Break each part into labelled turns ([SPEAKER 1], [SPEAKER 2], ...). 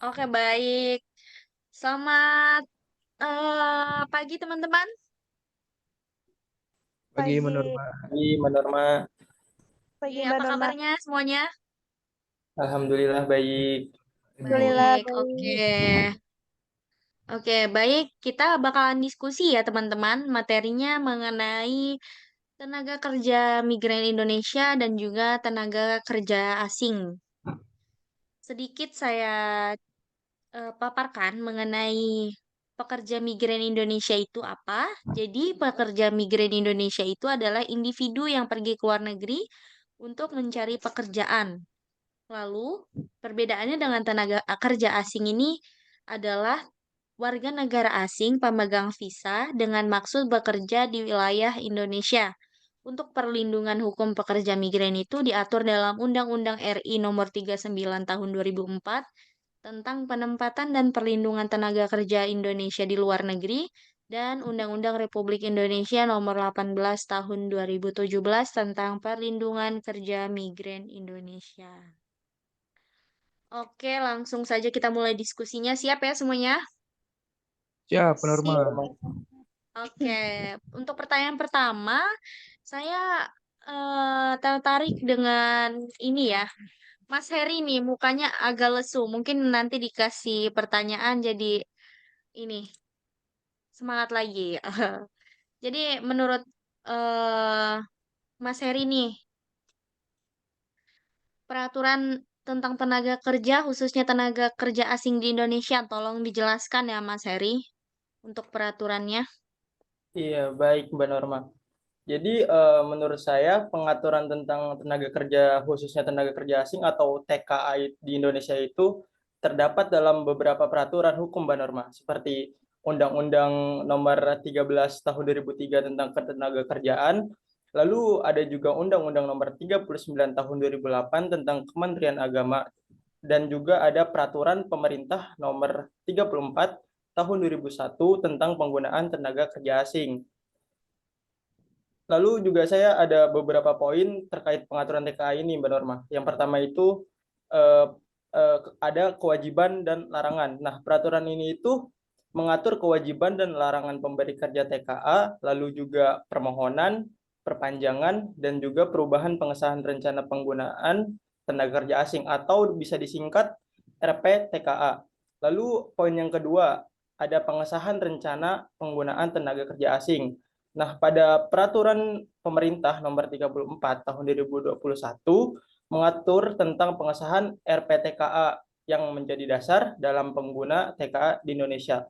[SPEAKER 1] Oke, baik. Selamat pagi, teman-teman.
[SPEAKER 2] Pagi
[SPEAKER 3] Pagi,
[SPEAKER 2] Menorma.
[SPEAKER 4] Pagi, Mbak Norma.
[SPEAKER 1] Iya,
[SPEAKER 3] Mbak
[SPEAKER 1] apa
[SPEAKER 3] Norma.
[SPEAKER 1] kabarnya semuanya?
[SPEAKER 4] Alhamdulillah baik.
[SPEAKER 3] Alhamdulillah
[SPEAKER 1] Baik, oke.
[SPEAKER 3] baik.
[SPEAKER 1] Oke, baik. Kita bakalan diskusi ya, teman-teman. Materinya mengenai tenaga kerja migran Indonesia dan juga tenaga kerja asing. Sedikit saya paparkan mengenai pekerja migran Indonesia itu apa. Jadi, pekerja migran Indonesia itu adalah individu yang pergi ke luar negeri untuk mencari pekerjaan. Lalu, perbedaannya dengan tenaga kerja asing ini adalah warga negara asing pemegang visa dengan maksud bekerja di wilayah Indonesia. Untuk perlindungan hukum pekerja migran itu diatur dalam Undang-Undang RI Nomor 39 Tahun 2004 tentang penempatan dan perlindungan tenaga kerja Indonesia di luar negeri dan Undang-Undang Republik Indonesia Nomor 18 Tahun 2017 tentang perlindungan kerja migran Indonesia. Oke, langsung saja kita mulai diskusinya. Siap ya semuanya?
[SPEAKER 2] Siap, Menorma.
[SPEAKER 3] Sip.
[SPEAKER 1] Oke, untuk pertanyaan pertama, saya tertarik dengan ini ya. Mas Heri nih, mukanya agak lesu. Mungkin nanti dikasih pertanyaan jadi ini semangat lagi. Jadi menurut eh Mas Heri nih, peraturan tentang tenaga kerja, khususnya tenaga kerja asing di Indonesia, tolong dijelaskan ya Mas Heri untuk peraturannya.
[SPEAKER 4] Iya, baik Mbak Norma. Jadi menurut saya pengaturan tentang tenaga kerja khususnya tenaga kerja asing atau TKA di Indonesia itu terdapat dalam beberapa peraturan hukum Mbak Norma seperti Undang-Undang Nomor 13 Tahun 2003 tentang ketenaga kerjaan, lalu ada juga Undang-Undang Nomor 39 Tahun 2008 tentang Kementerian Agama dan juga ada Peraturan Pemerintah Nomor 34 Tahun 2001 tentang penggunaan tenaga kerja asing. Lalu juga saya ada beberapa poin terkait pengaturan TKA ini, Mbak Norma. Yang pertama itu eh, ada kewajiban dan larangan. Nah, peraturan ini itu mengatur kewajiban dan larangan pemberi kerja TKA, lalu juga permohonan, perpanjangan, dan juga perubahan pengesahan rencana penggunaan tenaga kerja asing atau bisa disingkat RPTKA. Lalu poin yang kedua, ada pengesahan rencana penggunaan tenaga kerja asing. Nah, pada peraturan pemerintah nomor 34 tahun 2021 mengatur tentang pengesahan RPTKA yang menjadi dasar dalam pengguna TKA di Indonesia.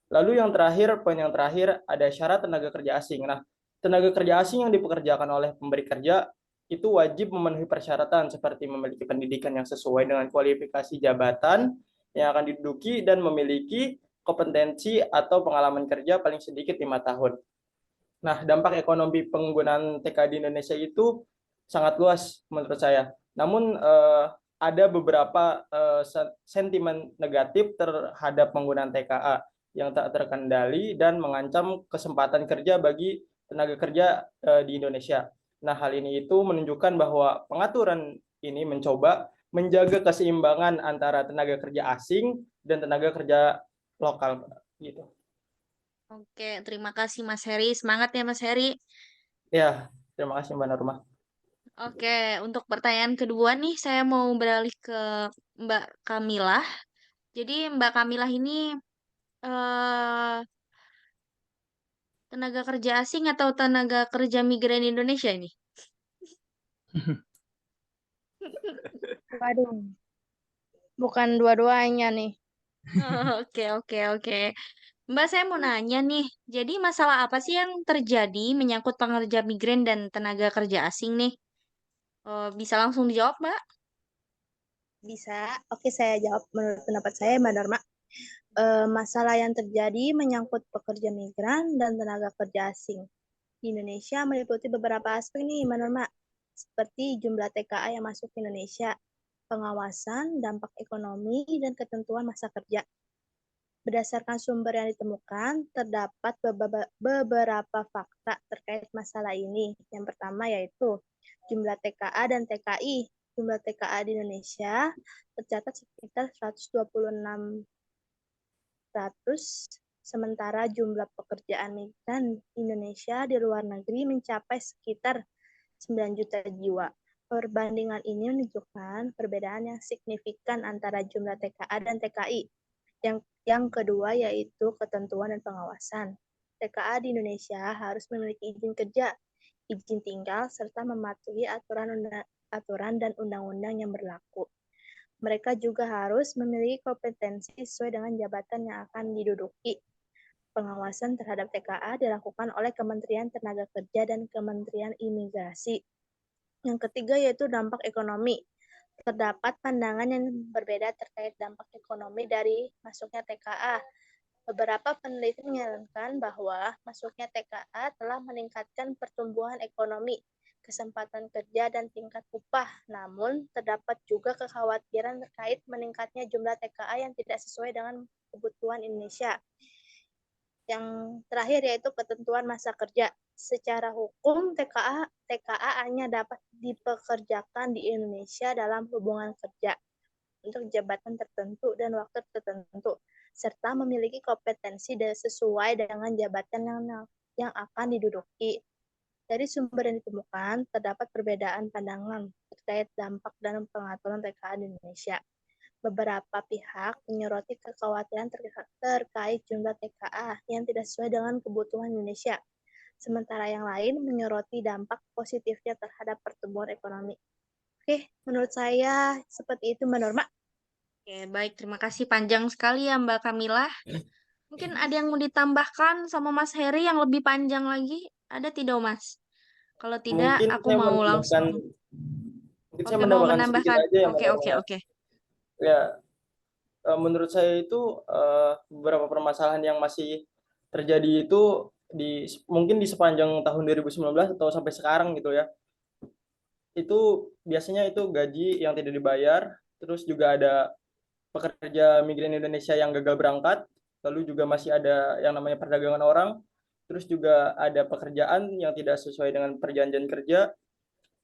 [SPEAKER 4] Lalu yang terakhir, poin yang terakhir ada syarat tenaga kerja asing. Nah, tenaga kerja asing yang dipekerjakan oleh pemberi kerja itu wajib memenuhi persyaratan seperti memiliki pendidikan yang sesuai dengan kualifikasi jabatan yang akan diduduki dan memiliki kompetensi atau pengalaman kerja paling sedikit 5 tahun. Nah, dampak ekonomi penggunaan TK di Indonesia itu sangat luas menurut saya. Namun ada beberapa sentimen negatif terhadap penggunaan TKA yang tak terkendali dan mengancam kesempatan kerja bagi tenaga kerja di Indonesia. Nah, hal ini itu menunjukkan bahwa pengaturan ini mencoba menjaga keseimbangan antara tenaga kerja asing dan tenaga kerja lokal gitu.
[SPEAKER 1] Oke, terima kasih Mas Heri. Semangat ya Mas Heri.
[SPEAKER 4] Ya, terima kasih Mbak Norma.
[SPEAKER 1] Oke, untuk pertanyaan kedua nih, saya mau beralih ke Mbak Kamilah. Jadi Mbak Kamilah ini eh, tenaga kerja asing atau tenaga kerja migran Indonesia ini?
[SPEAKER 3] Waduh, bukan dua-duanya nih.
[SPEAKER 1] Oke, oke, oke. Mbak, saya mau nanya nih. Jadi masalah apa sih yang terjadi menyangkut pekerja migran dan tenaga kerja asing nih? Bisa langsung dijawab, Mbak?
[SPEAKER 3] Bisa. Oke, saya jawab menurut pendapat saya, Mbak Norma. Masalah yang terjadi menyangkut pekerja migran dan tenaga kerja asing di Indonesia meliputi beberapa aspek nih, Mbak Norma. Seperti jumlah TKA yang masuk ke Indonesia, pengawasan, dampak ekonomi, dan ketentuan masa kerja. Berdasarkan sumber yang ditemukan, terdapat beberapa fakta terkait masalah ini. Yang pertama yaitu jumlah TKA dan TKI. jumlah TKA di Indonesia tercatat sekitar 126.000, sementara jumlah pekerjaan migran Indonesia di luar negeri mencapai sekitar 9 juta jiwa. Perbandingan ini menunjukkan perbedaan yang signifikan antara jumlah TKA dan TKI. Yang kedua yaitu ketentuan dan pengawasan. TKA di Indonesia harus memiliki izin kerja, izin tinggal, serta mematuhi aturan dan undang-undang yang berlaku. Mereka juga harus memiliki kompetensi sesuai dengan jabatan yang akan diduduki. Pengawasan terhadap TKA dilakukan oleh Kementerian Tenaga Kerja dan Kementerian Imigrasi. Yang ketiga yaitu dampak ekonomi. Terdapat pandangan yang berbeda terkait dampak ekonomi dari masuknya TKA. Beberapa peneliti menyarankan bahwa masuknya TKA telah meningkatkan pertumbuhan ekonomi, kesempatan kerja, dan tingkat upah. Namun, terdapat juga kekhawatiran terkait meningkatnya jumlah TKA yang tidak sesuai dengan kebutuhan Indonesia. Yang terakhir yaitu ketentuan masa kerja. Secara hukum, TKA hanya dapat dipekerjakan di Indonesia dalam hubungan kerja untuk jabatan tertentu dan waktu tertentu, serta memiliki kompetensi sesuai dengan jabatan yang akan diduduki. Dari sumber yang ditemukan, terdapat perbedaan pandangan terkait dampak dan pengaturan TKA di Indonesia. Beberapa pihak menyoroti kekhawatiran terkait jumlah TKA yang tidak sesuai dengan kebutuhan Indonesia, sementara yang lain menyoroti dampak positifnya terhadap pertumbuhan ekonomi. Oke, menurut saya seperti itu, Mbak Norma.
[SPEAKER 1] Oke, baik. Terima kasih. Panjang sekali ya, Mbak Kamila. Mungkin ada yang mau ditambahkan sama Mas Heri yang lebih panjang lagi? Ada tidak, Mas? Kalau tidak,
[SPEAKER 4] Mungkin
[SPEAKER 1] aku
[SPEAKER 4] saya
[SPEAKER 1] mau
[SPEAKER 4] menambahkan,
[SPEAKER 1] langsung.
[SPEAKER 4] mungkin saya
[SPEAKER 1] Oke, mau
[SPEAKER 4] menambahkan sedikit
[SPEAKER 1] menambahkan.
[SPEAKER 4] aja ya, Mbak
[SPEAKER 1] Oke, oke,
[SPEAKER 4] Norma.
[SPEAKER 1] oke.
[SPEAKER 4] Ya, menurut saya itu beberapa permasalahan yang masih terjadi itu mungkin di sepanjang tahun 2019 atau sampai sekarang gitu ya. Itu biasanya itu gaji yang tidak dibayar, terus juga ada pekerja migran Indonesia yang gagal berangkat, lalu juga masih ada yang namanya perdagangan orang, terus juga ada pekerjaan yang tidak sesuai dengan perjanjian kerja,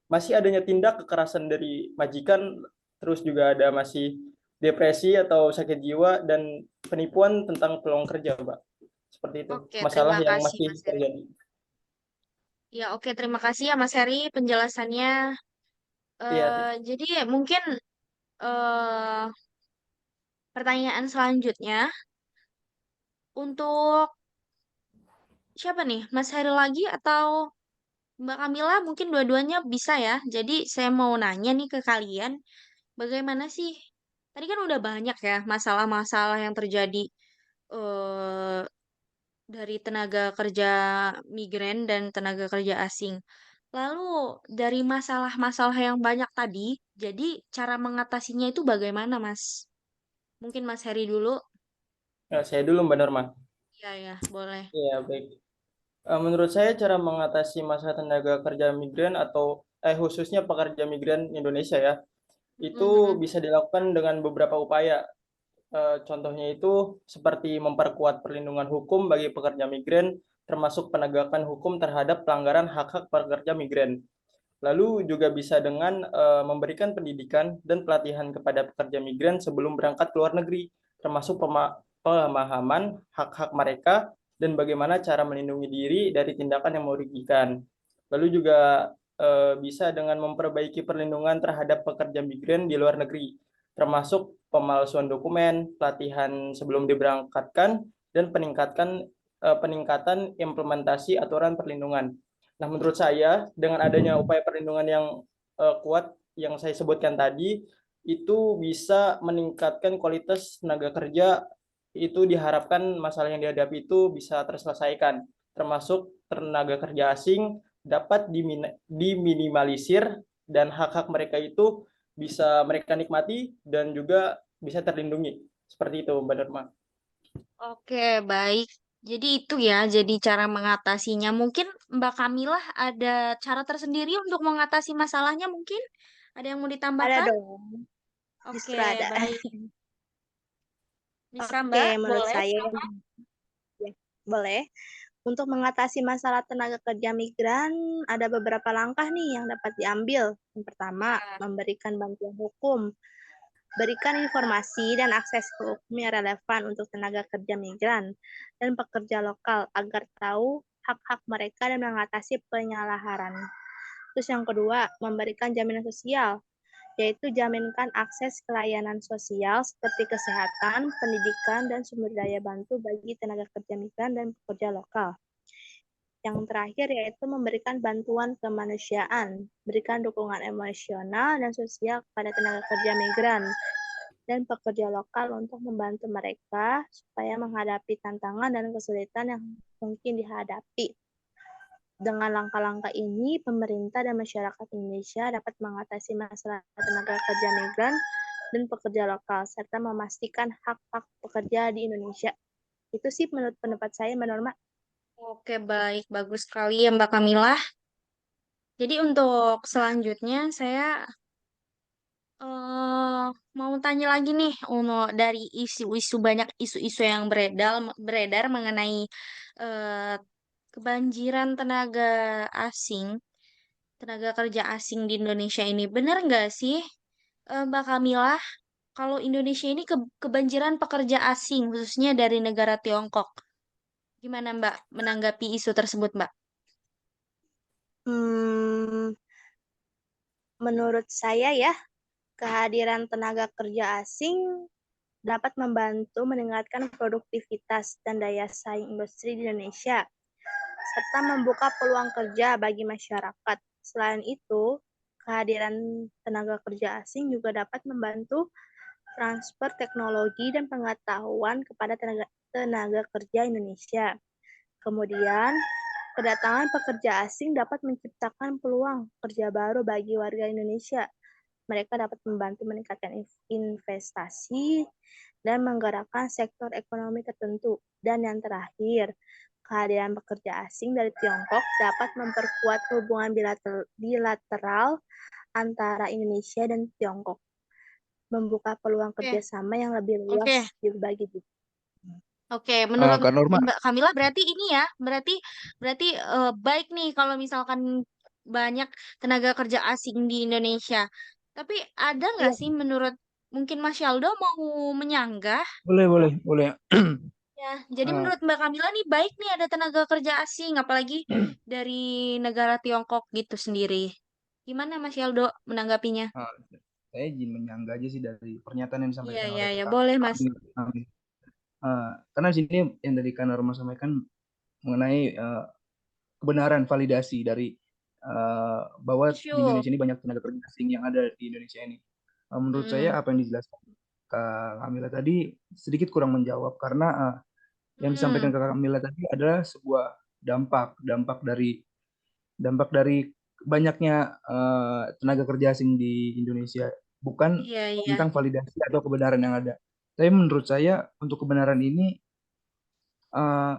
[SPEAKER 4] masih adanya tindak kekerasan dari majikan, terus juga ada masih depresi atau sakit jiwa dan penipuan tentang peluang kerja, Mbak. Seperti itu,
[SPEAKER 1] Oke,
[SPEAKER 4] masalah
[SPEAKER 1] terima
[SPEAKER 4] yang
[SPEAKER 1] kasih,
[SPEAKER 4] masih
[SPEAKER 1] Mas Heri.
[SPEAKER 4] terjadi.
[SPEAKER 1] Ya, oke, terima kasih ya, Mas Heri, penjelasannya.
[SPEAKER 4] Iya,
[SPEAKER 1] Jadi mungkin eh, pertanyaan selanjutnya untuk siapa nih? Mas Heri lagi atau Mbak Kamila? Mungkin dua-duanya bisa ya. Jadi saya mau nanya nih ke kalian, bagaimana sih? Tadi kan udah banyak ya masalah-masalah yang terjadi eh, dari tenaga kerja migran dan tenaga kerja asing. Lalu dari masalah-masalah yang banyak tadi, jadi cara mengatasinya itu bagaimana, Mas? Mungkin Mas Heri dulu.
[SPEAKER 4] saya dulu Mbak Norma.
[SPEAKER 1] Ya, ya, boleh.
[SPEAKER 4] Iya, baik. Menurut saya cara mengatasi masalah tenaga kerja migran atau khususnya pekerja migran Indonesia ya, itu
[SPEAKER 1] Mhm.
[SPEAKER 4] bisa dilakukan dengan beberapa upaya. Contohnya itu seperti memperkuat perlindungan hukum bagi pekerja migran, termasuk penegakan hukum terhadap pelanggaran hak-hak pekerja migran. Lalu juga bisa dengan memberikan pendidikan dan pelatihan kepada pekerja migran sebelum berangkat ke luar negeri, termasuk pemahaman hak-hak mereka dan bagaimana cara melindungi diri dari tindakan yang merugikan. Lalu juga bisa dengan memperbaiki perlindungan terhadap pekerja migran di luar negeri, termasuk pemalsuan dokumen, pelatihan sebelum diberangkatkan, dan peningkatan implementasi aturan perlindungan. Nah, menurut saya dengan adanya upaya perlindungan yang kuat yang saya sebutkan tadi, itu bisa meningkatkan kualitas tenaga kerja, itu diharapkan masalah yang dihadapi itu bisa terselesaikan, termasuk tenaga kerja asing dapat diminimalisir dan hak-hak mereka itu bisa mereka nikmati dan juga bisa terlindungi. Seperti itu, Mbak Norma.
[SPEAKER 1] Oke, baik. Jadi itu ya, jadi cara mengatasinya. Mungkin Mbak Kamilah ada cara tersendiri untuk mengatasi masalahnya mungkin? Ada yang mau
[SPEAKER 3] Ada
[SPEAKER 1] ditambahkan?
[SPEAKER 3] dong,
[SPEAKER 1] Oke,
[SPEAKER 3] justru ada.
[SPEAKER 1] baik. Bisa
[SPEAKER 3] Oke,
[SPEAKER 1] Mbak?
[SPEAKER 3] menurut
[SPEAKER 1] Boleh?
[SPEAKER 3] saya ya, boleh. Untuk mengatasi masalah tenaga kerja migran, ada beberapa langkah nih yang dapat diambil. Yang pertama, memberikan bantuan hukum. Berikan informasi dan akses ke hukum yang relevan untuk tenaga kerja migran dan pekerja lokal agar tahu hak-hak mereka dan mengatasi penyalahan. Terus yang kedua, memberikan jaminan sosial, yaitu jaminkan akses ke layanan sosial seperti kesehatan, pendidikan, dan sumber daya bantu bagi tenaga kerja migran dan pekerja lokal. Yang terakhir yaitu memberikan bantuan kemanusiaan, berikan dukungan emosional dan sosial kepada tenaga kerja migran dan pekerja lokal untuk membantu mereka supaya menghadapi tantangan dan kesulitan yang mungkin dihadapi. Dengan langkah-langkah ini, pemerintah dan masyarakat Indonesia dapat mengatasi masalah tenaga kerja migran dan pekerja lokal, serta memastikan hak-hak pekerja di Indonesia. Itu sih menurut pendapat saya, Mbak Norma.
[SPEAKER 1] Oke, baik. Bagus sekali ya Mbak Kamilah. Jadi untuk selanjutnya saya eh mau tanya lagi nih, Uno, dari isu-isu banyak isu-isu yang beredar mengenai eh, kebanjiran asing, tenaga kerja asing di Indonesia ini. Benar nggak sih, Mbak Kamilah, kalau Indonesia ini kebanjiran pekerja asing, khususnya dari negara Tiongkok? Gimana Mbak menanggapi isu tersebut, Mbak?
[SPEAKER 3] Hmm, menurut saya ya, kehadiran tenaga kerja asing dapat membantu meningkatkan produktivitas dan daya saing industri di Indonesia, serta membuka peluang kerja bagi masyarakat. Selain itu, kehadiran tenaga kerja asing juga dapat membantu transfer teknologi dan pengetahuan kepada tenaga kerja Indonesia. Kemudian, kedatangan pekerja asing dapat menciptakan peluang kerja baru bagi warga Indonesia. Mereka dapat membantu meningkatkan investasi dan menggerakkan sektor ekonomi tertentu. Dan yang terakhir, kehadiran pekerja asing dari Tiongkok dapat memperkuat hubungan bilateral antara Indonesia dan Tiongkok, membuka peluang
[SPEAKER 1] Oke,
[SPEAKER 3] kerjasama yang lebih
[SPEAKER 1] oke,
[SPEAKER 3] luas di berbagai bidang.
[SPEAKER 1] oke. Menurut
[SPEAKER 2] Kak Norma,
[SPEAKER 1] Mbak Kamila berarti ini ya, berarti berarti baik nih kalau misalkan banyak tenaga kerja asing di Indonesia. Tapi ada nggak
[SPEAKER 3] Iya,
[SPEAKER 1] sih menurut mungkin Mas Yaldo mau menyanggah?
[SPEAKER 2] boleh.
[SPEAKER 1] Ya, jadi
[SPEAKER 2] Eh,
[SPEAKER 1] menurut Mbak Kamila nih baik nih ada tenaga kerja asing, apalagi dari negara Tiongkok gitu sendiri. Gimana Mas Yaldo menanggapinya?
[SPEAKER 2] eh, saya izin menyanggah aja sih dari pernyataan yang
[SPEAKER 1] Iya,
[SPEAKER 2] disampaikan
[SPEAKER 1] iya,
[SPEAKER 2] oleh
[SPEAKER 1] ya,
[SPEAKER 2] Kak
[SPEAKER 1] boleh Mas.
[SPEAKER 2] Kamil. Karena di sini yang dari Kak Norma sampaikan mengenai kebenaran validasi dari bahwa di
[SPEAKER 1] Setuju.
[SPEAKER 2] Indonesia ini banyak tenaga kerja asing yang ada di Indonesia ini. Menurut saya
[SPEAKER 1] Mm-mm.
[SPEAKER 2] apa yang dijelaskan Kak Kamila tadi sedikit kurang menjawab karena yang disampaikan
[SPEAKER 1] Mm-mm.
[SPEAKER 2] Kak Kamila tadi adalah sebuah dampak dari banyaknya tenaga kerja asing di Indonesia, bukan
[SPEAKER 1] Iya, iya.
[SPEAKER 2] tentang validasi atau kebenaran yang ada. Tapi menurut saya untuk kebenaran ini eh,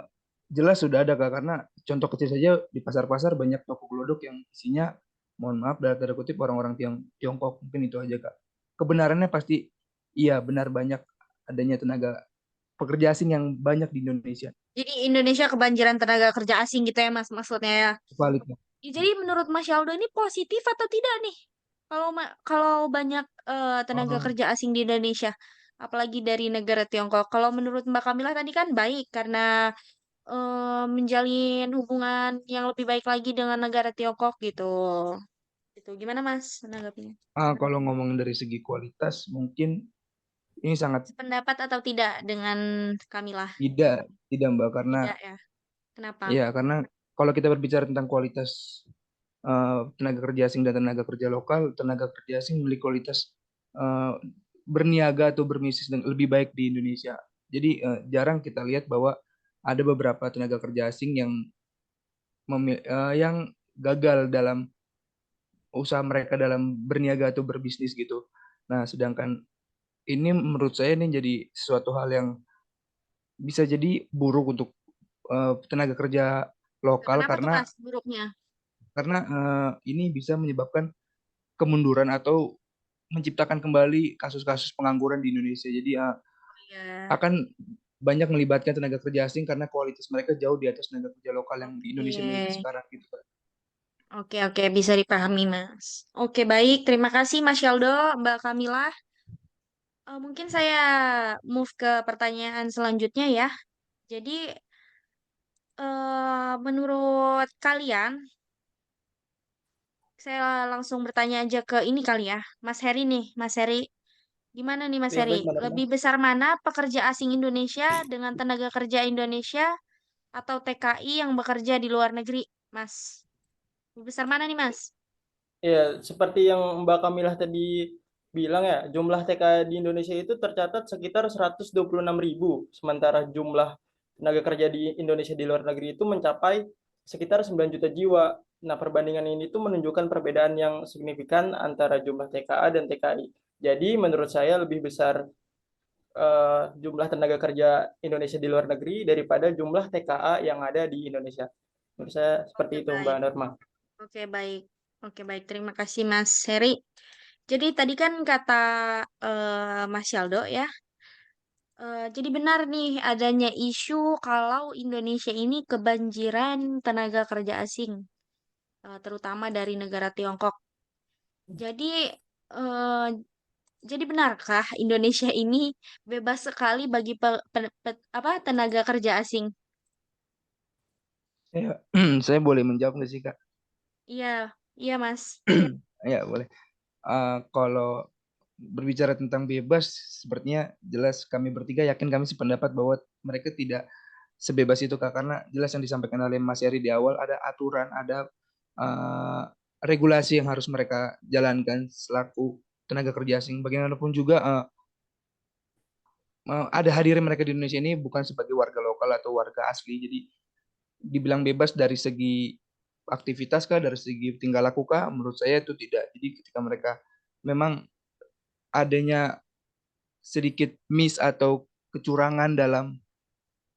[SPEAKER 2] jelas sudah ada Kak, karena contoh kecil saja di pasar-pasar banyak toko gelodok yang isinya, mohon maaf dalam tanda kutip, orang-orang Tiongkok, mungkin itu aja Kak. Kebenarannya pasti iya benar, banyak adanya tenaga pekerja asing yang banyak di Indonesia.
[SPEAKER 1] Jadi Indonesia kebanjiran tenaga kerja asing gitu ya Mas maksudnya ya.
[SPEAKER 2] Sebaliknya.
[SPEAKER 1] Jadi menurut Mas Yaldo ini positif atau tidak nih? Kalau banyak tenaga
[SPEAKER 2] Oh,
[SPEAKER 1] kerja asing di Indonesia, apalagi dari negara Tiongkok. Kalau menurut Mbak Kamila tadi kan baik karena menjalin hubungan yang lebih baik lagi dengan negara Tiongkok gitu. Gitu. Gimana Mas menanggapinya?
[SPEAKER 2] kalau ngomongin dari segi kualitas, mungkin ini sangat
[SPEAKER 1] Sependapat atau tidak dengan Kamila?
[SPEAKER 2] tidak tidak Mbak, karena
[SPEAKER 1] Tidak ya. Kenapa?
[SPEAKER 2] ya karena kalau kita berbicara tentang kualitas tenaga kerja asing dan tenaga kerja lokal, tenaga kerja asing memiliki kualitas eh, berniaga atau berbisnis lebih baik di Indonesia. Jadi jarang kita lihat bahwa ada beberapa tenaga kerja asing yang gagal dalam usaha mereka dalam berniaga atau berbisnis gitu. Nah, sedangkan ini menurut saya ini jadi suatu hal yang bisa jadi buruk untuk tenaga kerja lokal,
[SPEAKER 1] Kenapa tuh
[SPEAKER 2] karena
[SPEAKER 1] Mas buruknya?
[SPEAKER 2] ini bisa menyebabkan kemunduran atau menciptakan kembali kasus-kasus pengangguran di Indonesia. Jadi
[SPEAKER 1] Ya.
[SPEAKER 2] akan banyak melibatkan tenaga kerja asing karena kualitas mereka jauh di atas tenaga kerja lokal yang di Indonesia miliki
[SPEAKER 1] Oke.
[SPEAKER 2] sekarang gitu Kak.
[SPEAKER 1] Oke, bisa dipahami, Mas. Oke, baik. Terima kasih, Mas Yaldo, Mbak Kamila. Mungkin saya move ke pertanyaan selanjutnya ya. Jadi, menurut kalian, saya langsung bertanya aja ke ini kali ya, Mas Heri nih, Mas Heri. Gimana nih, Mas
[SPEAKER 4] Ya,
[SPEAKER 1] Heri?
[SPEAKER 4] baik, Mbak Norma.
[SPEAKER 1] Lebih besar mana pekerja asing Indonesia dengan tenaga kerja Indonesia atau TKI yang bekerja di luar negeri, Mas? Lebih besar mana nih, Mas?
[SPEAKER 4] Ya, seperti yang Mbak Kamilah tadi bilang ya, jumlah TKI di Indonesia itu tercatat sekitar 126.000, sementara jumlah tenaga kerja di Indonesia di luar negeri itu mencapai sekitar 9 juta jiwa. Nah, perbandingan ini tuh menunjukkan perbedaan yang signifikan antara jumlah TKA dan TKI. Jadi, menurut saya lebih besar jumlah tenaga kerja Indonesia di luar negeri daripada jumlah TKA yang ada di Indonesia. Menurut saya
[SPEAKER 1] Oke,
[SPEAKER 4] seperti itu, Mbak
[SPEAKER 1] baik.
[SPEAKER 4] Norma.
[SPEAKER 1] Oke, baik. Oke, baik. Terima kasih, Mas Heri. Jadi tadi kan kata Mas Yaldo ya, jadi benar nih adanya isu kalau Indonesia ini kebanjiran tenaga kerja asing, terutama dari negara Tiongkok. Jadi, eh, jadi benarkah Indonesia ini bebas sekali bagi apa tenaga kerja asing?
[SPEAKER 2] Saya, saya boleh menjawab nggak sih Kak?
[SPEAKER 1] Iya, iya Mas.
[SPEAKER 2] Ya boleh. Kalau berbicara tentang bebas, sepertinya jelas kami bertiga yakin kami sependapat bahwa mereka tidak sebebas itu Kak, karena jelas yang disampaikan oleh Mas Eri di awal ada aturan, ada uh, regulasi yang harus mereka jalankan selaku tenaga kerja asing. Bagaimanapun juga ada hadirnya mereka di Indonesia ini bukan sebagai warga lokal atau warga asli, jadi dibilang bebas dari segi aktivitas kah, dari segi tingkah laku kah, menurut saya itu tidak. Jadi ketika mereka memang adanya sedikit miss atau kecurangan dalam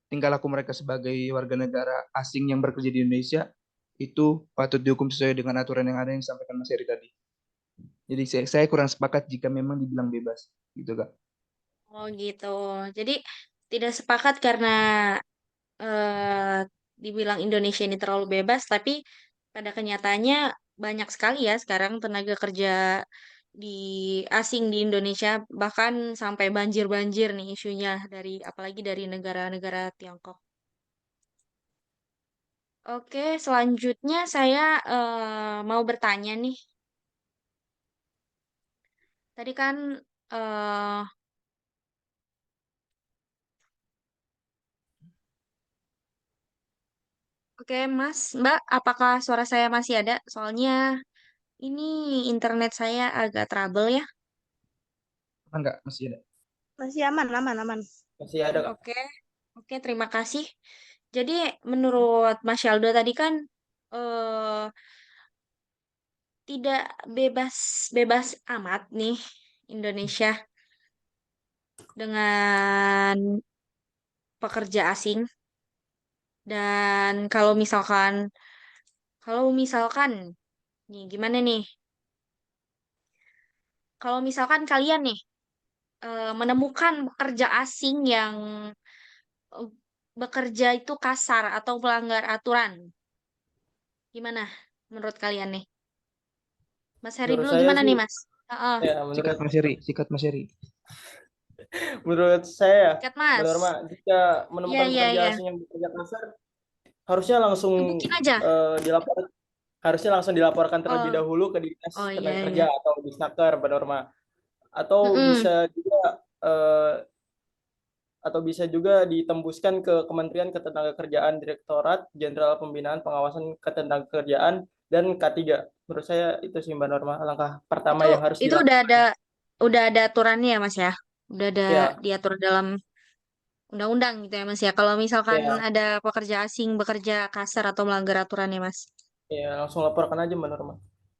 [SPEAKER 2] tingkah laku mereka sebagai warga negara asing yang bekerja di Indonesia, itu patut dihukum sesuai dengan aturan yang ada yang disampaikan Mas Heri tadi. Jadi saya kurang sepakat jika memang dibilang bebas, gitu Kak.
[SPEAKER 1] Oh gitu. Jadi tidak sepakat karena eh, dibilang Indonesia ini terlalu bebas, tapi pada kenyataannya banyak sekali ya sekarang tenaga kerja di asing di Indonesia, bahkan sampai banjir-banjir nih isunya dari apalagi dari negara-negara Tiongkok. Oke, selanjutnya saya mau bertanya nih. Tadi kan eh oke Mas, Mbak, apakah suara saya masih ada? Soalnya ini internet saya agak trouble ya.
[SPEAKER 2] Kan nggak masih ada.
[SPEAKER 3] Masih aman, aman, aman.
[SPEAKER 4] Masih ada, Kak.
[SPEAKER 1] Oke, oke, terima kasih. Jadi menurut Mas Yaldo tadi kan eh, tidak bebas amat nih Indonesia dengan pekerja asing. Dan kalau misalkan nih gimana nih? Kalau misalkan kalian nih menemukan pekerja asing yang eh, bekerja itu kasar atau melanggar aturan, gimana menurut kalian nih? Mas Heri
[SPEAKER 4] Menurut
[SPEAKER 1] dulu
[SPEAKER 4] saya
[SPEAKER 1] gimana
[SPEAKER 4] sih,
[SPEAKER 1] nih Mas? Heeh,
[SPEAKER 4] ya
[SPEAKER 2] Sikat
[SPEAKER 4] menurut
[SPEAKER 2] Mas Heri, sikat Mas Heri.
[SPEAKER 4] menurut saya,
[SPEAKER 1] sikat
[SPEAKER 4] Mbak
[SPEAKER 1] Mas.
[SPEAKER 4] Norma, jika
[SPEAKER 1] Iya
[SPEAKER 4] menemukan
[SPEAKER 1] iya
[SPEAKER 4] pekerja
[SPEAKER 1] iya.
[SPEAKER 4] asing yang bekerja kasar, harusnya langsung
[SPEAKER 1] Gebukin aja.
[SPEAKER 4] dilapor, harusnya langsung dilaporkan terlebih
[SPEAKER 1] Oh
[SPEAKER 4] dahulu ke Dinas
[SPEAKER 1] oh iya
[SPEAKER 4] Tenaga
[SPEAKER 1] iya.
[SPEAKER 4] Kerja atau Disnaker, Mbak Norma. Atau
[SPEAKER 1] Mm-mm.
[SPEAKER 4] bisa juga eh, atau bisa juga ditembuskan ke Kementerian Ketenagakerjaan Direktorat Jenderal Pembinaan Pengawasan Ketenagakerjaan dan K3. Menurut saya itu sih Mbak Norma langkah pertama
[SPEAKER 1] Itu
[SPEAKER 4] yang harus
[SPEAKER 1] itu
[SPEAKER 4] dilakukan.
[SPEAKER 1] udah ada aturannya ya Mas ya. Udah ada
[SPEAKER 4] Ya,
[SPEAKER 1] diatur dalam undang-undang gitu ya Mas ya. Kalau misalkan
[SPEAKER 4] ya,
[SPEAKER 1] ada pekerja asing bekerja kasar atau melanggar aturan ya Mas.
[SPEAKER 4] ya, langsung laporkan aja Mbak Norma.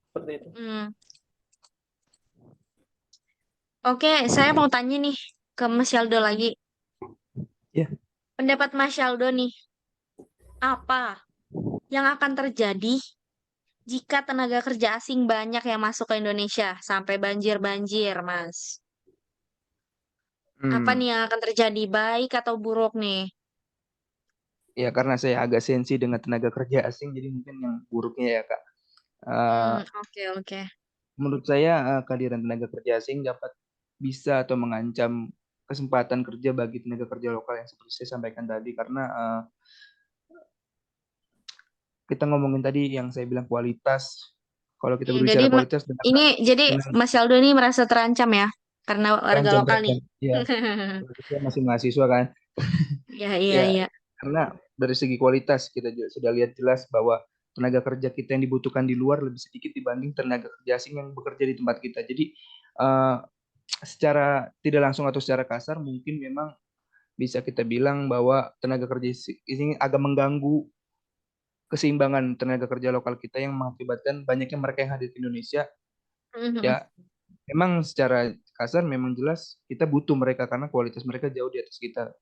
[SPEAKER 4] Seperti itu.
[SPEAKER 1] Hmm. Oke, saya mau tanya nih ke Mas Yaldo lagi.
[SPEAKER 2] Ya,
[SPEAKER 1] Pendapat Mas Yaldo nih, apa yang akan terjadi jika tenaga kerja asing banyak yang masuk ke Indonesia sampai banjir-banjir, Mas? Apa
[SPEAKER 2] Hmm,
[SPEAKER 1] nih yang akan terjadi, baik atau buruk nih?
[SPEAKER 2] ya karena saya agak sensi dengan tenaga kerja asing, jadi mungkin yang buruknya ya Kak. Eh,
[SPEAKER 1] Oke, oke.
[SPEAKER 2] menurut saya kehadiran tenaga kerja asing dapat bisa atau mengancam kesempatan kerja bagi tenaga kerja lokal yang seperti saya sampaikan tadi, karena kita ngomongin tadi yang saya bilang kualitas. Kalau kita
[SPEAKER 1] Jadi
[SPEAKER 2] berbicara kualitas dengan
[SPEAKER 1] ini jadi
[SPEAKER 2] dengan
[SPEAKER 1] Mas Aldo ini merasa terancam ya karena warga
[SPEAKER 2] terancam
[SPEAKER 1] lokal nih.
[SPEAKER 2] terancam, ya saya masih mahasiswa kan.
[SPEAKER 1] Iya, iya,
[SPEAKER 2] Ya,
[SPEAKER 1] iya.
[SPEAKER 2] karena dari segi kualitas kita juga sudah lihat jelas bahwa tenaga kerja kita yang dibutuhkan di luar lebih sedikit dibanding tenaga kerja asing yang bekerja di tempat kita. Jadi eh, secara tidak langsung atau secara kasar mungkin memang bisa kita bilang bahwa tenaga kerja ini agak mengganggu keseimbangan tenaga kerja lokal kita yang mengakibatkan banyaknya mereka yang hadir di Indonesia.
[SPEAKER 1] Mhm.
[SPEAKER 2] Ya, memang secara kasar memang jelas kita butuh mereka karena kualitas mereka jauh di atas kita.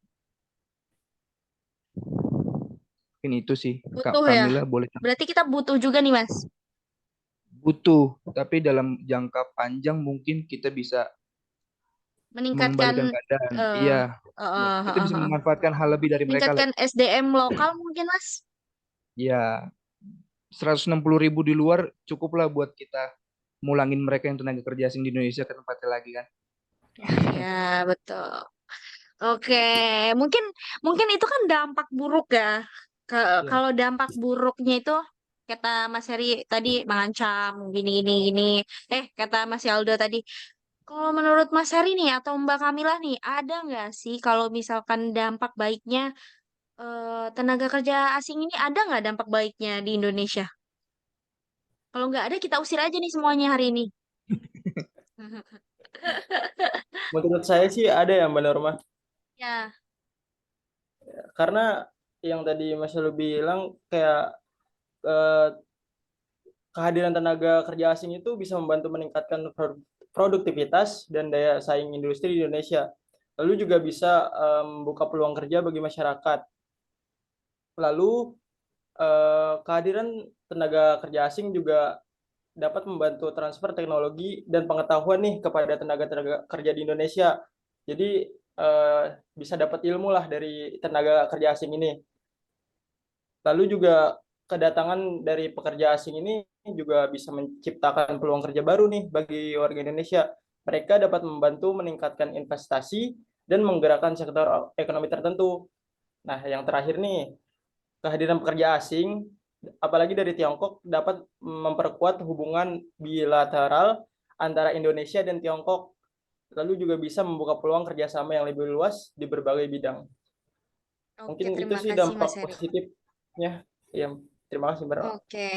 [SPEAKER 2] Mungkin itu sih, Kak
[SPEAKER 1] Butuh ya.
[SPEAKER 2] Kamila boleh
[SPEAKER 1] Berarti kita butuh juga nih, Mas.
[SPEAKER 2] butuh, tapi dalam jangka panjang mungkin kita bisa
[SPEAKER 1] Meningkatkan
[SPEAKER 2] mengembalikan keadaan.
[SPEAKER 1] eh
[SPEAKER 2] Iya, ya,
[SPEAKER 1] eh,
[SPEAKER 2] kita
[SPEAKER 1] eh,
[SPEAKER 2] bisa
[SPEAKER 1] eh.
[SPEAKER 2] memanfaatkan hal lebih dari mereka lah.
[SPEAKER 1] Meningkatkan SDM lokal mungkin, Mas.
[SPEAKER 2] Ya, 160.000 di luar cukuplah buat kita mulangin mereka yang tenaga kerja asing di Indonesia ke tempatnya lagi kan.
[SPEAKER 1] Iya, betul. Oke, mungkin mungkin itu kan dampak buruk ya.
[SPEAKER 2] Ya,
[SPEAKER 1] Kalau dampak buruknya itu kata Mas Heri tadi mengancam gini gini gini. Kata Mas Aldo tadi. Kalau menurut Mas Heri nih atau Mbak Kamila nih, ada nggak sih kalau misalkan dampak baiknya tenaga kerja asing ini ada nggak dampak baiknya di Indonesia? Kalau nggak ada, kita usir aja nih semuanya hari ini.
[SPEAKER 4] Menurut saya sih ada ya Mbak Norma.
[SPEAKER 1] Ya.
[SPEAKER 4] Karena yang tadi Mas Lu bilang kayak eh, kehadiran tenaga kerja asing itu bisa membantu meningkatkan produktivitas dan daya saing industri di Indonesia. Lalu juga bisa membuka peluang kerja bagi masyarakat. Lalu kehadiran tenaga kerja asing juga dapat membantu transfer teknologi dan pengetahuan nih kepada tenaga-tenaga kerja di Indonesia. Jadi bisa dapat ilmu lah dari tenaga kerja asing ini. Lalu juga kedatangan dari pekerja asing ini juga bisa menciptakan peluang kerja baru nih bagi warga Indonesia. Mereka dapat membantu meningkatkan investasi dan menggerakkan sektor ekonomi tertentu. Nah, yang terakhir nih, kehadiran pekerja asing, apalagi dari Tiongkok, dapat memperkuat hubungan bilateral antara Indonesia dan Tiongkok, lalu juga bisa membuka peluang kerjasama yang lebih luas di berbagai bidang.
[SPEAKER 1] Oke,
[SPEAKER 4] Mungkin itu
[SPEAKER 1] terima
[SPEAKER 4] sih
[SPEAKER 1] kasih
[SPEAKER 4] dampak
[SPEAKER 1] Mas Heri.
[SPEAKER 4] positifnya. Ya, terima kasih, Mbak.
[SPEAKER 1] Oke.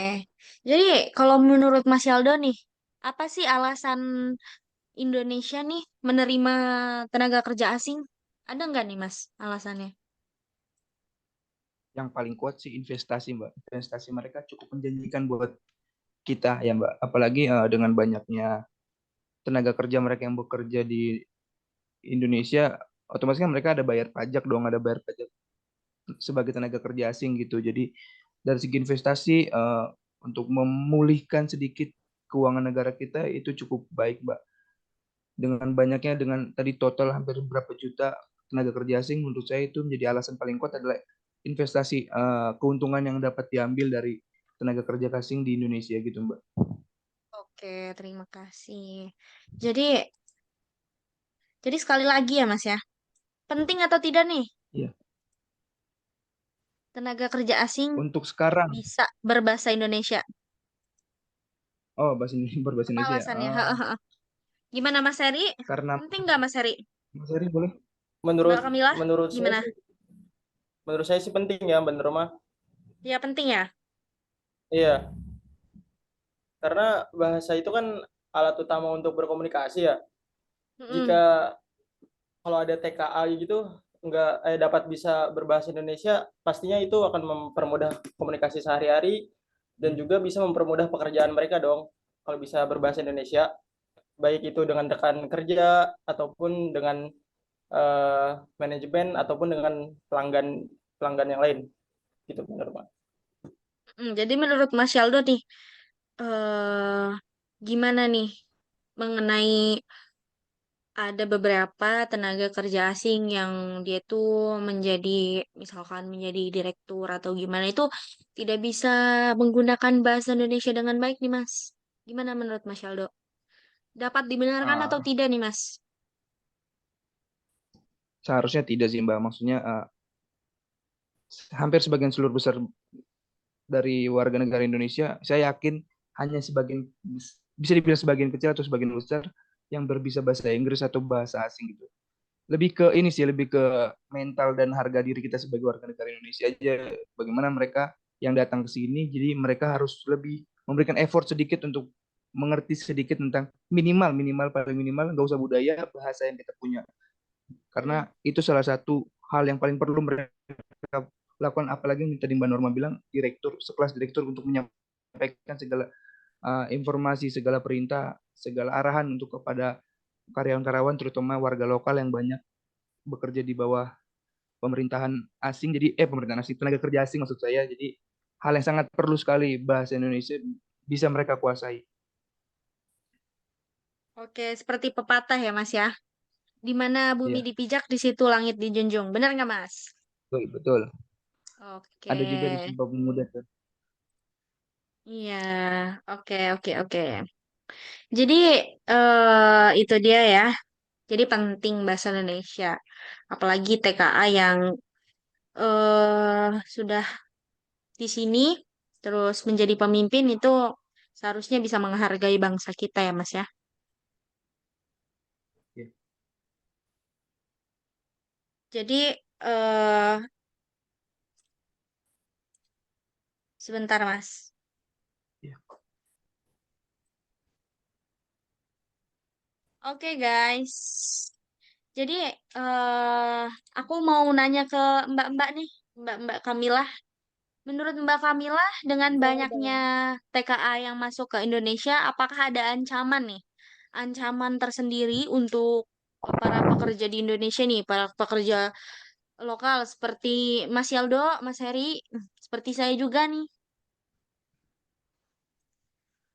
[SPEAKER 1] Jadi kalau menurut Mas Aldo nih, apa sih alasan Indonesia nih menerima tenaga kerja asing? Ada nggak nih Mas alasannya?
[SPEAKER 2] yang paling kuat sih investasi, Mbak. Investasi mereka cukup menjanjikan buat kita ya, Mbak. Apalagi dengan banyaknya tenaga kerja mereka yang bekerja di Indonesia, otomatis kan mereka ada bayar pajak dong, ada bayar pajak sebagai tenaga kerja asing gitu. Jadi dari segi investasi untuk memulihkan sedikit keuangan negara kita itu cukup baik, Mbak. Dengan banyaknya dengan tadi total hampir berapa juta tenaga kerja asing, menurut saya itu menjadi alasan paling kuat adalah investasi keuntungan yang dapat diambil dari tenaga kerja asing di Indonesia gitu, Mbak.
[SPEAKER 1] Oke, terima kasih. Jadi, jadi sekali lagi ya Mas ya, penting atau tidak nih
[SPEAKER 2] Iya.
[SPEAKER 1] tenaga kerja asing
[SPEAKER 2] Untuk sekarang,
[SPEAKER 1] bisa berbahasa Indonesia?
[SPEAKER 2] oh bahasa Indonesia, berbahasa
[SPEAKER 1] Apa
[SPEAKER 2] Indonesia.
[SPEAKER 1] alasannya? Gimana Mas Heri?
[SPEAKER 2] Karena
[SPEAKER 1] Penting nggak Mas Heri?
[SPEAKER 2] Mas Heri boleh.
[SPEAKER 1] Mbak
[SPEAKER 4] Menurut
[SPEAKER 1] Kamila,
[SPEAKER 4] menurut saya
[SPEAKER 1] gimana?
[SPEAKER 4] sih menurut saya sih penting ya, Mbak Norma.
[SPEAKER 1] Ya penting ya.
[SPEAKER 4] Iya, karena bahasa itu kan alat utama untuk berkomunikasi ya.
[SPEAKER 1] Mm-mm.
[SPEAKER 4] Jika kalau ada TKA gitu nggak dapat bisa berbahasa Indonesia, pastinya itu akan mempermudah komunikasi sehari-hari dan juga bisa mempermudah pekerjaan mereka dong kalau bisa berbahasa Indonesia, baik itu dengan rekan kerja ataupun dengan manajemen ataupun dengan pelanggan pelanggan yang lain gitu benar Pak.
[SPEAKER 1] Jadi menurut Mas Yaldo nih, eh gimana nih mengenai ada beberapa tenaga kerja asing yang dia tuh misalkan menjadi direktur atau gimana itu tidak bisa menggunakan bahasa Indonesia dengan baik nih Mas. Gimana menurut Mas Aldo? Dapat dibenarkan atau
[SPEAKER 2] Ah,
[SPEAKER 1] tidak nih Mas?
[SPEAKER 2] seharusnya tidak sih Mbak. Maksudnya hampir sebagian seluruh besar dari warga negara Indonesia, saya yakin hanya sebagian, bisa dibilang sebagian kecil atau sebagian besar yang berbisa bahasa Inggris atau bahasa asing gitu. Lebih ke ini sih, lebih ke mental dan harga diri kita sebagai warga negara Indonesia aja. Bagaimana mereka yang datang ke sini, jadi mereka harus lebih memberikan effort sedikit untuk mengerti sedikit tentang minimal, minimal paling minimal nggak usah budaya bahasa yang kita punya.
[SPEAKER 1] Hmm.
[SPEAKER 2] Karena itu salah satu hal yang paling perlu mereka lakukan, apalagi yang tadi Mbak Norma bilang direktur, sekelas direktur untuk menyampaikan segala informasi, segala perintah, segala arahan untuk kepada karyawan-karyawan terutama warga lokal yang banyak bekerja di bawah pemerintahan asing. Jadi pemerintahan asing, tenaga kerja asing maksud saya. Jadi hal yang sangat perlu sekali bahasa Indonesia bisa mereka kuasai.
[SPEAKER 1] Oke, seperti pepatah ya Mas ya. Di mana bumi
[SPEAKER 2] Iya,
[SPEAKER 1] dipijak, di situ langit dijunjung. Benar nggak Mas?
[SPEAKER 2] betul, betul.
[SPEAKER 1] Oke.
[SPEAKER 2] Ada juga di Sumpah Pemuda tuh.
[SPEAKER 1] Iya, oke, oke, oke. Jadi itu dia ya. Jadi penting bahasa Indonesia. Apalagi TKA yang sudah di sini terus menjadi pemimpin itu seharusnya bisa menghargai bangsa kita ya, Mas ya.
[SPEAKER 2] Iya,
[SPEAKER 1] Jadi eh sebentar, Mas.
[SPEAKER 2] iya,
[SPEAKER 1] Oke, guys. Jadi eh aku mau nanya ke Mbak-mbak nih, Mbak-mbak Kamilah. Menurut Mbak Kamilah, dengan
[SPEAKER 3] Boleh,
[SPEAKER 1] banyaknya
[SPEAKER 3] boleh.
[SPEAKER 1] TKA yang masuk ke Indonesia, apakah ada ancaman nih? Ancaman tersendiri untuk para pekerja di Indonesia nih, para pekerja lokal seperti Mas Yaldo, Mas Heri, seperti saya juga nih.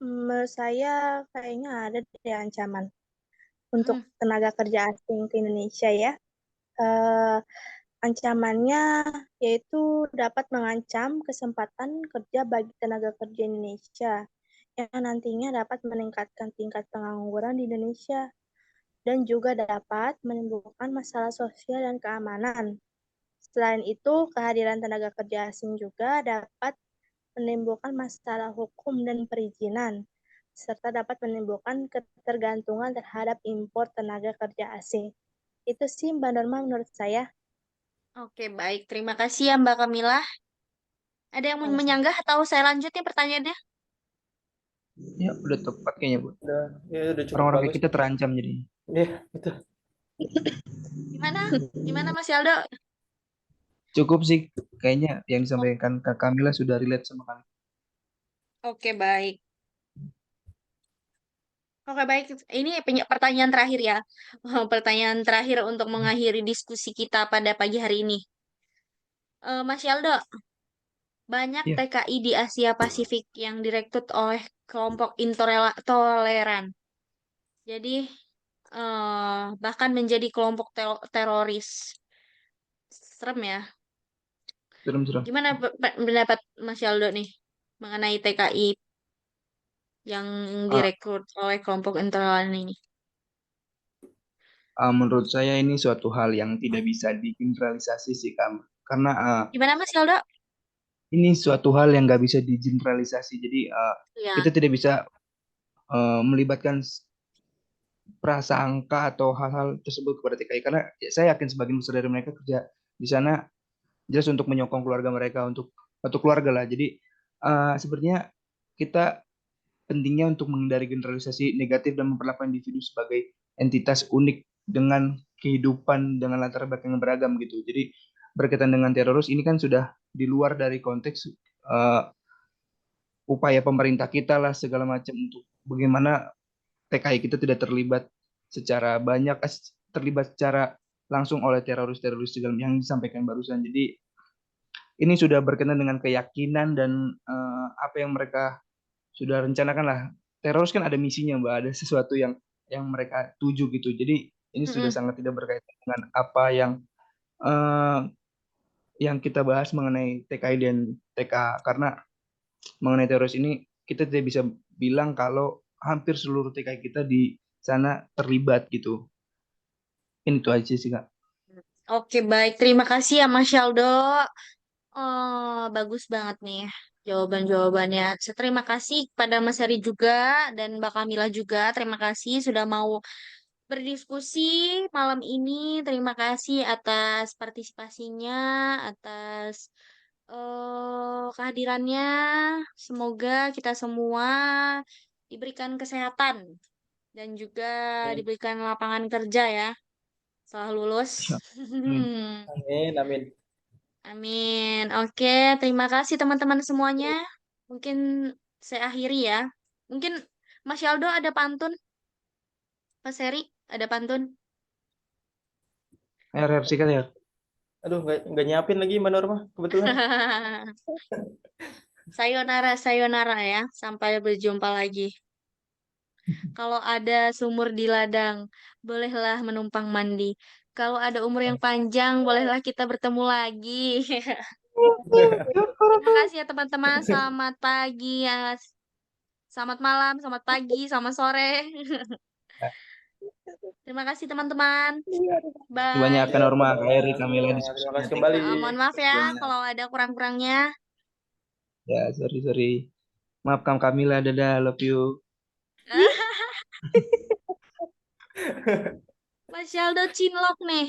[SPEAKER 3] Menurut saya kayaknya ada deh ancaman untuk
[SPEAKER 1] Hmm,
[SPEAKER 3] tenaga kerja asing ke Indonesia ya. Eh, Ancamannya yaitu dapat mengancam kesempatan kerja bagi tenaga kerja Indonesia yang nantinya dapat meningkatkan tingkat pengangguran di Indonesia dan juga dapat menimbulkan masalah sosial dan keamanan. Selain itu, kehadiran tenaga kerja asing juga dapat menimbulkan masalah hukum dan perizinan, serta dapat menimbulkan ketergantungan terhadap impor tenaga kerja asing. Itu sih Mbak Norma menurut saya.
[SPEAKER 1] oke, baik. Terima kasih ya Mbak Kamilah. Ada yang mau
[SPEAKER 3] Sama-sama.
[SPEAKER 1] menyanggah atau saya lanjut nih pertanyaannya?
[SPEAKER 2] ya udah tepat kayaknya Bu.
[SPEAKER 4] Udah, ya udah cukup
[SPEAKER 2] Orang-orang kayak
[SPEAKER 4] bagus.
[SPEAKER 2] kita terancam jadi.
[SPEAKER 4] Iya, betul.
[SPEAKER 1] Gimana? Gimana Mas Yaldo?
[SPEAKER 2] Cukup sih kayaknya yang disampaikan Kak Kamila sudah relate sama kami.
[SPEAKER 1] Oke, baik. Oke, baik. Ini pertanyaan terakhir ya. Pertanyaan terakhir untuk mengakhiri diskusi kita pada pagi hari ini. Mas Yaldo, banyak
[SPEAKER 2] Iya,
[SPEAKER 1] TKI di Asia Pasifik yang direkrut oleh kelompok intoleran. Jadi, bahkan menjadi kelompok teroris. Serem ya.
[SPEAKER 2] serem-serem.
[SPEAKER 1] Gimana pendapat Mas Yaldo nih mengenai TKI yang
[SPEAKER 2] Ah,
[SPEAKER 1] direkrut oleh kelompok intoleran ini?
[SPEAKER 2] menurut saya ini suatu hal yang tidak bisa digeneralisasi sih Kak. Karena
[SPEAKER 1] Gimana Mas Yaldo?
[SPEAKER 2] ini suatu hal yang nggak bisa digeneralisasi. Jadi
[SPEAKER 1] Ya.
[SPEAKER 2] kita tidak bisa melibatkan prasangka atau hal-hal tersebut kepada TKI karena ya, saya yakin sebagian besar dari mereka kerja di sana jelas untuk menyokong keluarga mereka untuk keluarga lah. Jadi sebenarnya kita pentingnya untuk menghindari generalisasi negatif dan memperlakukan individu sebagai entitas unik dengan kehidupan dengan latar belakang yang beragam gitu. Jadi berkaitan dengan teroris ini kan sudah di luar dari konteks uh, upaya pemerintah kita lah segala macam untuk bagaimana TKI kita tidak terlibat secara banyak terlibat secara langsung oleh teroris-teroris yang disampaikan barusan. Jadi ini sudah berkaitan dengan keyakinan dan apa yang mereka sudah rencanakan lah. Teroris kan ada misinya, Mbak, ada sesuatu yang mereka tuju gitu. Jadi ini sudah
[SPEAKER 1] Mm-mm.
[SPEAKER 2] sangat tidak berkaitan dengan apa yang kita bahas mengenai TKI dan TK, karena mengenai teroris ini kita tidak bisa bilang kalau hampir seluruh TKI kita di sana terlibat gitu. Ini itu aja sih Kak.
[SPEAKER 1] Oke, baik. Terima kasih ya, Mas Shaldo. Oh, bagus banget nih jawaban-jawabannya. Terima kasih kepada Mas Heri juga dan Mbak Kamila juga. Terima kasih sudah mau berdiskusi malam ini. Terima kasih atas partisipasinya, atas kehadirannya. Semoga kita semua diberikan kesehatan dan juga diberikan lapangan kerja ya setelah lulus.
[SPEAKER 2] Amin.
[SPEAKER 4] Amin, amin.
[SPEAKER 1] Amin. Oke, terima kasih teman-teman semuanya. Mungkin saya akhiri ya. Mungkin Mas Yaldo ada pantun, Mas Heri ada pantun.
[SPEAKER 2] Ayo sikat ya.
[SPEAKER 4] Aduh, nggak nyiapin lagi Mbak Norma, kebetulan.
[SPEAKER 1] Sayonara, sayonara ya. Sampai berjumpa lagi. Kalau ada sumur di ladang, bolehlah menumpang mandi. Kalau ada umur yang panjang, bolehlah kita bertemu lagi. Terima kasih ya teman-teman. Selamat pagi ya. Selamat malam, selamat pagi, selamat sore. Terima kasih teman-teman.
[SPEAKER 2] Banyak
[SPEAKER 1] Bye.
[SPEAKER 2] kan Norma, Kak Eri,
[SPEAKER 4] Sama-sama.
[SPEAKER 2] Kamila
[SPEAKER 4] Terima
[SPEAKER 2] diskusinya.
[SPEAKER 4] kasih
[SPEAKER 2] Thank
[SPEAKER 4] kembali.
[SPEAKER 2] you.
[SPEAKER 1] Mohon maaf ya
[SPEAKER 2] Banyak.
[SPEAKER 1] kalau ada kurang-kurangnya.
[SPEAKER 2] Ya, sorry. Maaf Kang Kamila, dadah, love you.
[SPEAKER 1] Mas Yaldo cinlok nih.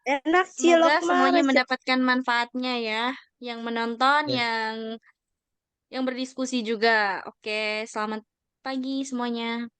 [SPEAKER 3] Enak
[SPEAKER 1] Semoga
[SPEAKER 3] cilok
[SPEAKER 1] semuanya
[SPEAKER 3] mah.
[SPEAKER 1] mendapatkan manfaatnya ya. Yang menonton,
[SPEAKER 2] Ya.
[SPEAKER 1] yang berdiskusi juga. Oke, selamat pagi semuanya.